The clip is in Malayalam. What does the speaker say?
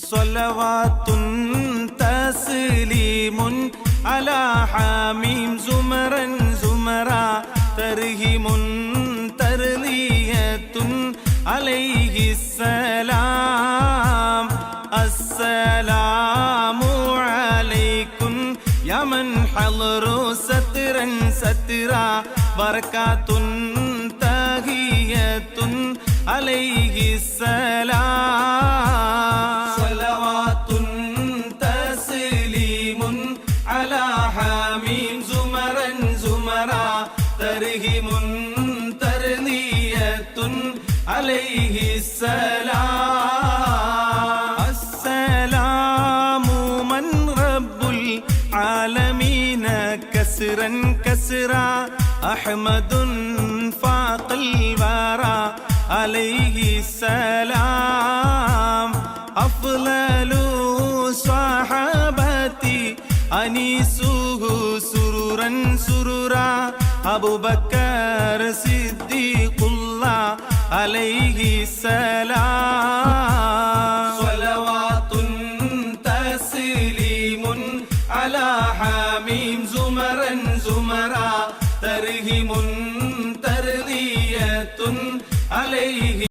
സ്വലവാത്തുൻ തസ്ലീമുൻ അലാ ഹാമീം സുമറൻ സുമറ തർഹിമുൻ തർലിയത്തുൻ അലൈഹിസ്സലാം അസ്സലാമു അലൈക്കും യാ മൻ ഹളറു സത്റൻ സത്റ ബറകാത്തുൻ തഹിയത്തുൻ അലൈഹിസ്സലാം സ്വലവാത്തുൻ തസ്ലീമുൻ അലാ ഹാമീം സുമറൻ സുമറ തർഹിമുൻ തർനിയത്തുൻ അലൈഹിസ്സലാം അസ്സലാമു മൻ റബ്ബുൽ ആലമീന കസ്റൻ കസ്റ അഹ്മദുൻ ഫാഖൽ വറാ അലൈഹിസ്സലാം അഫ്ളലു സ്വഹബതി അനീസുഹു സുറുറൻ സുറുറ അബൂബക്കർ സിദ്ദീഖുല്ലാഹ് അലൈഹിസ്സലാം സ്വലവാത്തുൻ തസ്ലീമുൻ അലാ ഹാമീം സുമറൻ സുമറ തർഹിമുൻ തർദിയത്തുൻ അലൈഹി